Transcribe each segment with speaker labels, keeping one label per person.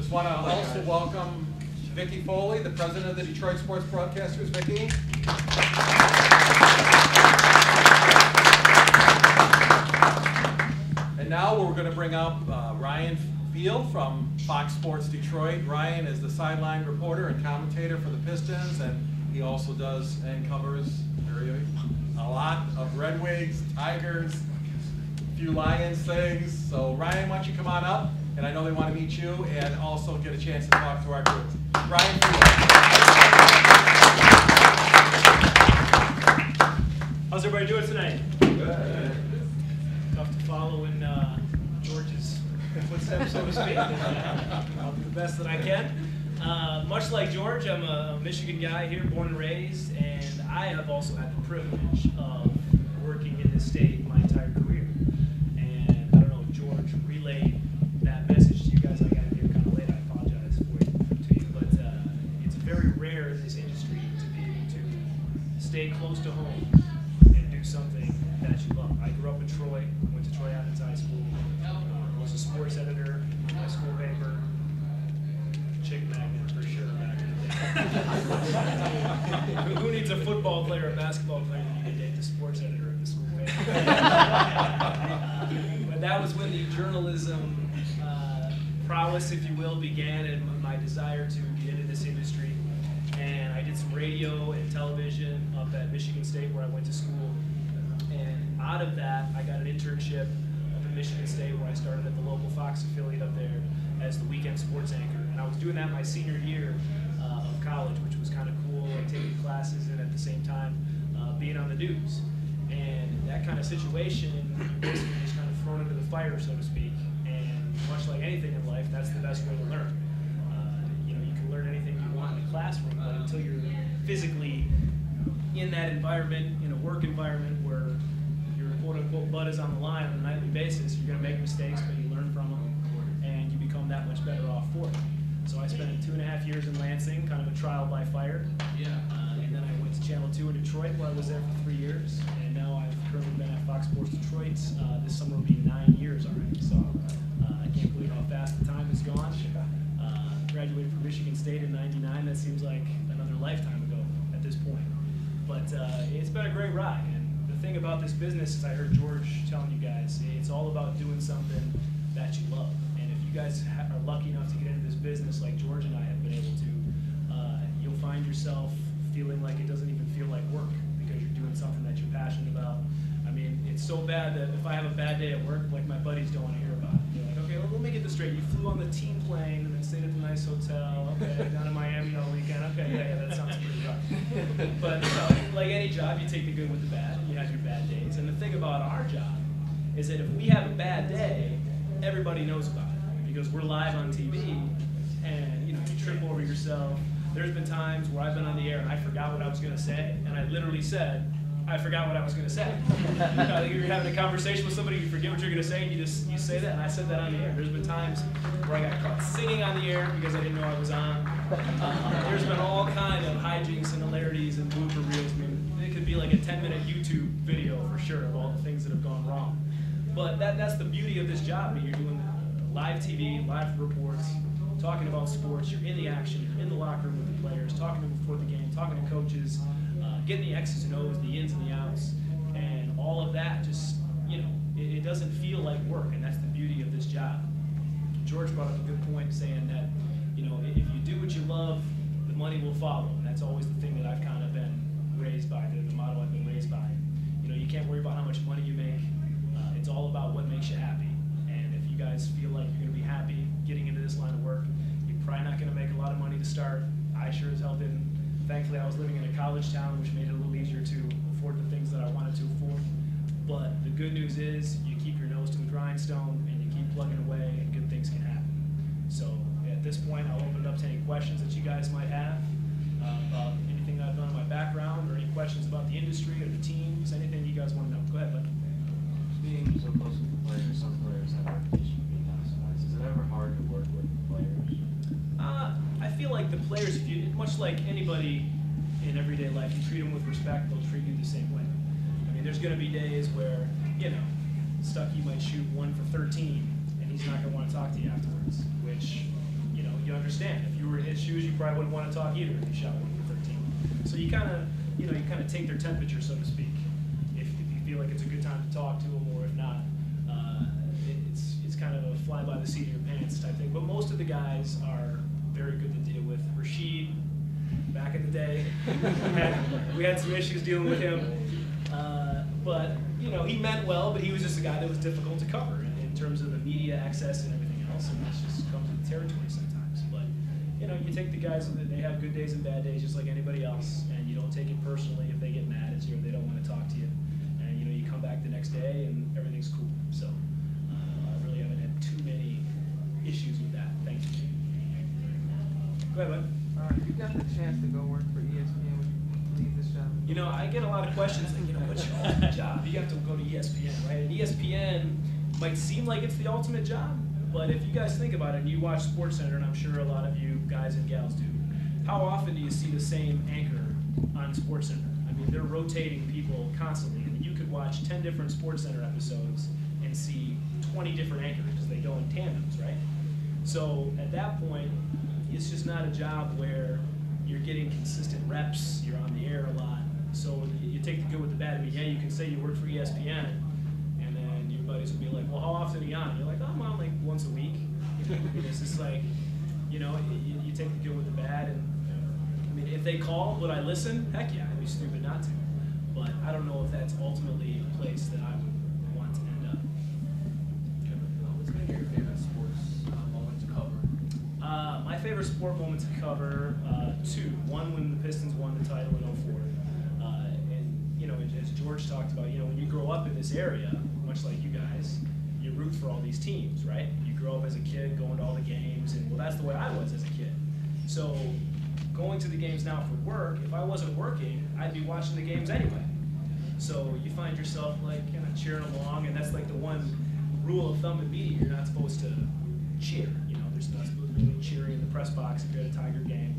Speaker 1: Just want to also welcome Vicki Foley, the president of the Detroit Sports Broadcasters. Vicki. And now we're going to bring up Ryan Field from Fox Sports Detroit. Ryan is the sideline reporter and commentator for the Pistons, and he also does and covers a lot of Red Wings, Tigers, a few Lions things. So Ryan, why don't you come on up? And I know they want to meet you and also get a chance to talk to our group. Ryan Field.
Speaker 2: How's everybody doing tonight?
Speaker 1: Good.
Speaker 2: Tough to follow in George's footsteps, so to speak. I'll do the best that I can. Much like George, I'm a Michigan guy here, born and raised, and I have also had the privilege of working in this state my entire career. And I don't know if George relayed that message to you guys. I got here kind of late. I apologize to you, but it's very rare in this industry to be able to stay close to home and do something that you love. I grew up in Troy, went to Troy Athens High School, was a sports editor in my school paper, chick magnet for sure back in the day. Who needs a football player or a basketball player when you can date the sports editor of the school paper? But that was when the journalism prowess, if you will, began, and my desire to get into this industry. And I did some radio and television up at Michigan State where I went to school. And out of that, I got an internship up at Michigan State where I started at the local Fox affiliate up there as the weekend sports anchor. And I was doing that my senior year of college, which was kind of cool, like taking classes and at the same time being on the news. And that kind of situation, you're basically just kind of thrown into the fire, so to speak. And much like anything in life, that's the best way to learn. You can learn anything you want in a classroom, but until you're physically in that environment, in a work environment where your quote-unquote butt is on the line on a nightly basis, you're going to make mistakes, but you learn from them, and you become that much better off for it. So I spent 2.5 years in Lansing, kind of a trial by fire. And then I went to Channel 2 in Detroit, where I was there for 3 years. And now I've currently been at Fox Sports Detroit. This summer will be 9 years already. So I can't believe how fast the time has gone. Graduated from Michigan State in '99. That seems like another lifetime ago at this point. But it's been a great ride. And the thing about this business, as I heard George telling you guys, it's all about doing something that you love. And if you guys are lucky enough to get into this business like George and I have been able to, you'll find yourself feeling like it doesn't even feel like work because you're doing something that you're passionate about. I mean, it's so bad that if I have a bad day at work, like my buddies don't want to hear about it. They're like, okay, well, let me get this straight. You flew on the team plane and then stayed at the nice hotel. Okay, down in Miami all weekend. Okay, yeah, that sounds pretty rough. But like any job, you take the good with the bad, and you have your bad days. And the thing about our job is that if we have a bad day, everybody knows about it because we're live on TV, and you trip over yourself. There's been times where I've been on the air and I forgot what I was going to say, and I literally said, I forgot what I was going to say. You're having a conversation with somebody, you forget what you're going to say, and you say that, and I said that on the air. There's been times where I got caught singing on the air because I didn't know I was on. There's been all kind of hijinks and hilarities and blooper reels. I mean, it could be like a 10-minute YouTube video for sure of all the things that have gone wrong. But that's the beauty of this job. I mean, you're doing live TV, live reports, talking about sports. You're in the action. You're in the locker room with the players, talking to them before the game, talking to coaches, getting the X's and O's, the ins and the outs, and all of that just, it doesn't feel like work, and that's the beauty of this job. George brought up a good point saying that, if you do what you love, the money will follow, and that's always the thing that I've kind of been raised by, the model I've been raised by. You can't worry about how much money you make. It's all about what makes you happy, and if you guys feel like you're going to be happy getting into this line of work, you're probably not going to make a lot of money to start. I sure as hell didn't. Thankfully, I was living in a college town, which made it a little easier to afford the things that I wanted to afford. But the good news is you keep your nose to the grindstone and you keep plugging away and good things can happen. So at this point, I'll open it up to any questions that you guys might have about anything that I've done in my background or any questions about the industry or the teams, anything you guys want to know. Go ahead, bud.
Speaker 3: Being so close with the players, some players have a reputation for being nice. Is it ever hard to work with players?
Speaker 2: I feel like the players, much like anybody in everyday life, you treat them with respect, they'll treat you the same way. I mean, there's going to be days where, Stuckey might shoot 1 for 13, and he's not going to want to talk to you afterwards, which, you understand. If you were in his shoes, you probably wouldn't want to talk either if you shot 1 for 13. So you kind of take their temperature, so to speak. If you feel like it's a good time to talk to them, or if not, it's kind of a fly by the seat of your pants type thing. But most of the guys are very good to deal with. Rashid, back in the day, we had some issues dealing with him. But he meant well, but he was just a guy that was difficult to cover in terms of the media access and everything else, and that's just comes with the territory sometimes. But you take the guys that they have good days and bad days just like anybody else, and you don't take it personally if they get mad at you or they don't want to talk to you, and you come back the next day and everything's cool. So I really haven't had too many issues with that. Thank you. Go ahead, bud.
Speaker 4: If you got the chance to go work for ESPN, would you leave this job?
Speaker 2: I get a lot of questions like, what's your ultimate job? You have to go to ESPN, right? And ESPN might seem like it's the ultimate job, but if you guys think about it and you watch SportsCenter, and I'm sure a lot of you guys and gals do, how often do you see the same anchor on SportsCenter? I mean, they're rotating people constantly. And you could watch 10 different SportsCenter episodes and see 20 different anchors because they go in tandems, right? So at that point, it's just not a job where you're getting consistent reps, you're on the air a lot. So you take the good with the bad. I mean, yeah, you can say you work for ESPN, and then your buddies will be like, well, how often are you on? You're like, oh, I'm on like once a week. It's just like, you take the good with the bad. And I mean, if they call, would I listen? Heck yeah, I'd be stupid not to. But I don't know if that's ultimately a place that I would want to end up.
Speaker 5: What's been your favorite sports moment to cover?
Speaker 2: My favorite sport moment to cover, two. One, when the Pistons won the title in 04. As George talked about, when you grow up in this area, much like you guys, you root for all these teams, right? You grow up as a kid going to all the games, and well, that's the way I was as a kid. So going to the games now for work, if I wasn't working, I'd be watching the games anyway. So you find yourself like kind of cheering along, and that's like the one rule of thumb in media: you're not supposed to cheer. There's not supposed to be cheering in the press box if you're at a Tiger game,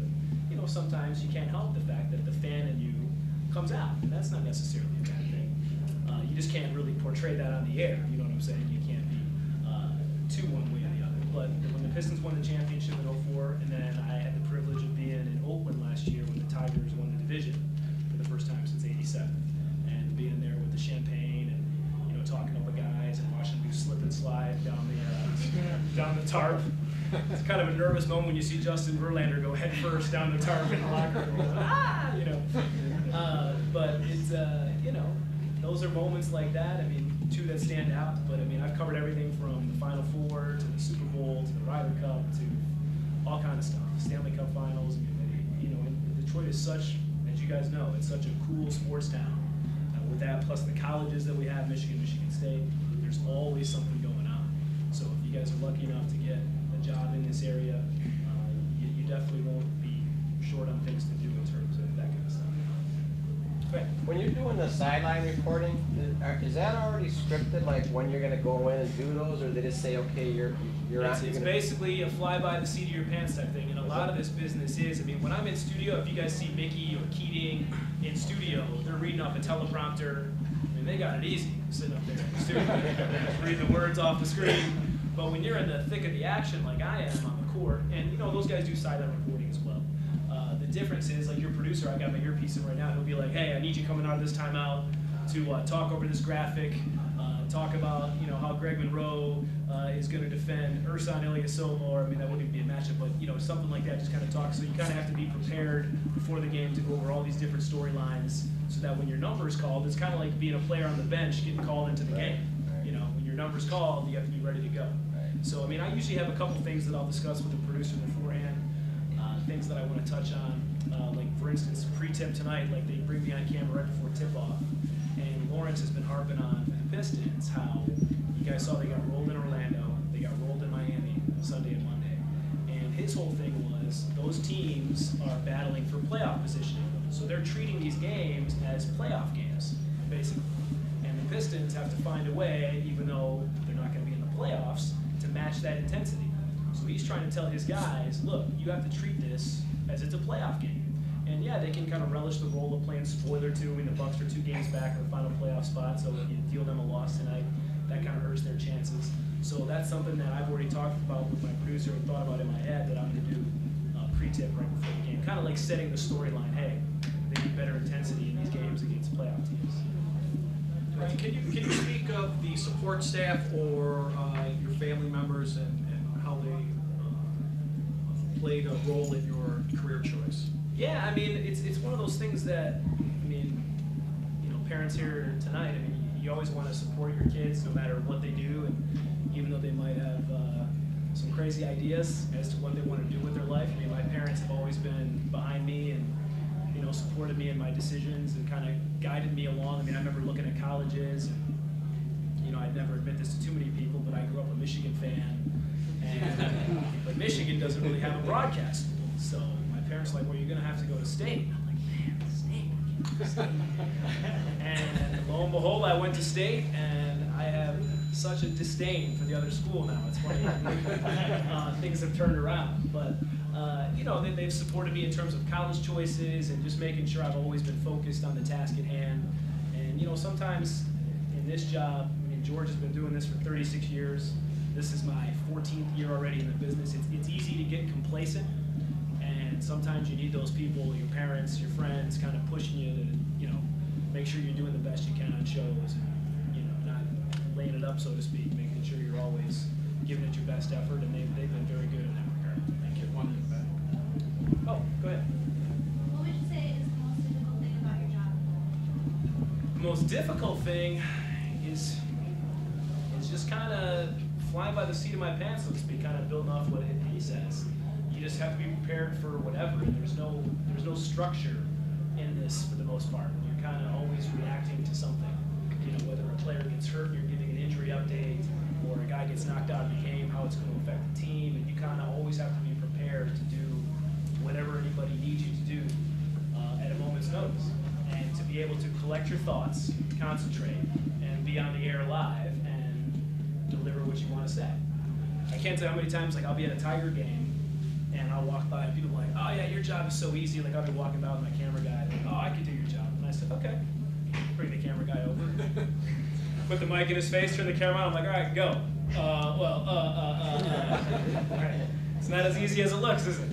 Speaker 2: but sometimes you can't help the fact that the fan in you comes out, and that's not necessarily a bad thing. You just can't really portray that on the air, you know what I'm saying? You can't be too one way or the other. But when the Pistons won the championship in 04, and then I had the privilege of being in Oakland last year when the Tigers won the division for the first time since '87, and being there with the champagne and talking to all the guys and watching them do slip and slide down the tarp. It's kind of a nervous moment when you see Justin Verlander go head first down the tarp in the locker room. But it's, those are moments like that. I mean, two that stand out. But I mean, I've covered everything from the Final Four to the Super Bowl to the Ryder Cup to all kind of stuff. Stanley Cup Finals. And Detroit is such, as you guys know, it's such a cool sports town. With that, plus the colleges that we have, Michigan State, there's always something going on. So if you guys are lucky enough to get a job in this area, you definitely won't be short on things to do in terms of that kind of stuff. Okay.
Speaker 6: When you're doing the sideline reporting, is that already scripted, like when you're going to go in and do those, or they just say, okay, you're
Speaker 2: on? It's basically a fly by the seat of your pants type thing, and a lot of this business is, I mean, when I'm in studio, if you guys see Mickey or Keating in studio, they're reading off a teleprompter. I mean, they got it easy sitting up there in the studio. They just read the words off the screen. But when you're in the thick of the action, like I am on the court, and those guys do sideline reporting as well. The difference is, like your producer, I got my earpiece in right now, he'll be like, hey, I need you coming out of this timeout to talk over this graphic, talk about how Greg Monroe is going to defend Ersan Ilyasova, or I mean that wouldn't even be a matchup, but something like that, just kind of talk. So you kind of have to be prepared before the game to go over all these different storylines, so that when your number is called, it's kind of like being a player on the bench getting called into the game. When your number's called, you have to be ready to go. So I mean, I usually have a couple things that I'll discuss with the producer beforehand. Things that I want to touch on, like for instance, pre-tip tonight, like they bring me on camera right before tip-off, and Lawrence has been harping on the Pistons, how you guys saw they got rolled in Orlando, they got rolled in Miami Sunday and Monday, and his whole thing was those teams are battling for playoff positioning, so they're treating these games as playoff games, basically, and the Pistons have to find a way, even though they're not going to be in the playoffs, to match that intensity. So he's trying to tell his guys, look, you have to treat this as it's a playoff game. And yeah, they can kind of relish the role of playing spoiler too. I mean, the Bucks are 2 games back in the final playoff spot, so if you deal them a loss tonight, that kind of hurts their chances. So that's something that I've already talked about with my producer and thought about in my head that I'm going to do pre-tip right before the game. Kind of like setting the storyline, hey, they need better intensity in these games against playoff teams.
Speaker 5: Right. Can you speak of the support staff or your family members and how they played a role in your career choice?
Speaker 2: Yeah, I mean, it's one of those things that, I mean, you know, parents here tonight, I mean, you always want to support your kids no matter what they do, and even though they might have some crazy ideas as to what they want to do with their life. I mean, my parents have always been behind me and, you know, supported me in my decisions and kind of guided me along. I mean, I remember looking at colleges, and, you know, I'd never admit this to too many people, but I grew up a Michigan fan, and but Michigan doesn't really have a broadcast school, so my parents were like, well, you're going to have to go to state. I'm like, man, state? And lo and behold, I went to state, and I have such a disdain for the other school now. It's funny. Things have turned around. But, you know, they've supported me in terms of college choices and just making sure I've always been focused on the task at hand. And, you know, sometimes in this job, I mean, George has been doing this for 36 years. This is my 14th year already in the business. It's easy to get complacent. And sometimes you need those people, your parents, your friends, kind of pushing you to, you know, make sure you're doing the best you can on shows and, you know, not laying it up, so to speak, making sure you're always giving it your best effort, and they've been very good in that regard. Thank you.
Speaker 5: One in the back.
Speaker 2: Oh, go ahead.
Speaker 7: What would you say is the most difficult thing about your job?
Speaker 2: The most difficult thing is just kind of flying by the seat of my pants, so to speak, kind of building off what he says. You just have to be prepared for whatever. There's no structure in this for the most part. You're kind of always reacting to something. You know, whether a player gets hurt, you're giving an injury update, or a guy gets knocked out of the game, how it's going to affect the team, and you kind of always have to be prepared to do whatever anybody needs you to do at a moment's notice. And to be able to collect your thoughts, concentrate, and be on the air live and deliver what you want to say. I can't tell you how many times, like, I'll be at a Tiger game, and I'll walk by, and people are like, oh yeah, your job is so easy. Like, I'll be walking by with my camera guy, like, oh, I could do your job. And I said, okay. Bring the camera guy over. Put the mic in his face, turn the camera on. I'm like, all right, go. Right. It's not as easy as it looks, is it?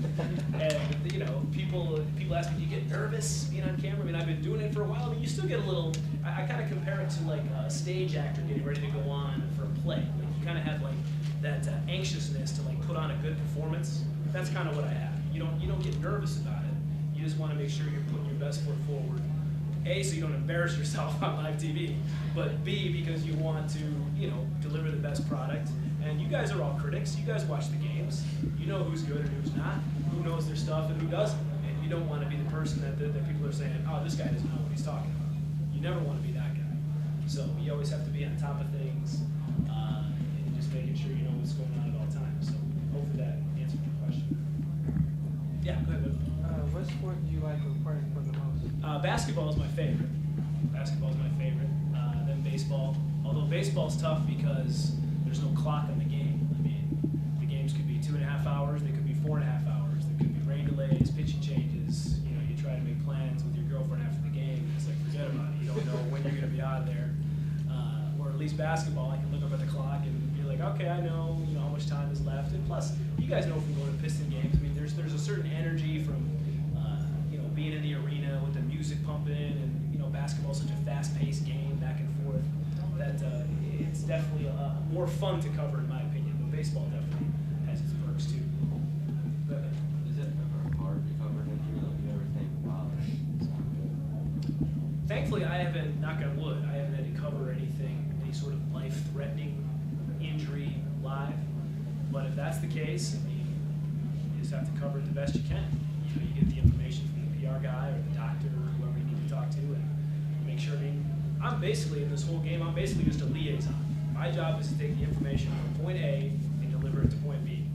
Speaker 2: And, you know, people ask me, do you get nervous being on camera? I mean, I've been doing it for a while, but you still get a little, I kind of compare it to like a stage actor getting ready to go on for a play. Like, you kind of have like that anxiousness to like put on a good performance. That's kind of what I have. You don't get nervous about it. You just want to make sure you're putting your best foot forward. A, so you don't embarrass yourself on live TV, but B, because you want to, you know, deliver the best product. And you guys are all critics. You guys watch the games. You know who's good and who's not, who knows their stuff and who doesn't. And you don't want to be the person that people are saying, oh, this guy doesn't know what he's talking about. You never want to be that guy. So you always have to be on top of things and just making sure you know what's going on at all times. So hopefully that answered your question. Yeah, go ahead.
Speaker 4: What sport do you like or play for the most?
Speaker 2: Basketball is my favorite. Basketball is my favorite. Then baseball. Although baseball's tough because there's no clock on the game. I mean, the games could be 2.5 hours. They could be 4.5 hours. There could be rain delays, pitching changes. You know, you try to make plans with your girlfriend after the game. And it's like, forget about it. You don't know when you're going to be out of there. Or at least basketball, I can look up at the clock and be like, okay, I know, you know how much time is left. And plus, you guys know from going to Piston games. I mean, there's a certain energy from being in the arena with the music pumping, and you know, basketball is such a fast-paced game, back and forth, that it's definitely more fun to cover, in my opinion. But baseball definitely has its perks too. But,
Speaker 3: Is it ever hard to cover an injury? Like, you ever think, wow, it's not good?
Speaker 2: thankfully, I haven't, knock on wood, I haven't had to cover any sort of life-threatening injury live. But if that's the case, I mean, you just have to cover it the best you can. You know, you get the information from the PR guy or the doctor or whoever you need to talk to, and make sure. I mean, I'm basically in this whole game. I'm basically just a liaison. My job is to take the information from point A and deliver it to point B.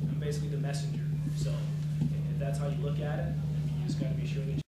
Speaker 2: I'm basically the messenger. So if that's how you look at it, I mean, you just got to be sure that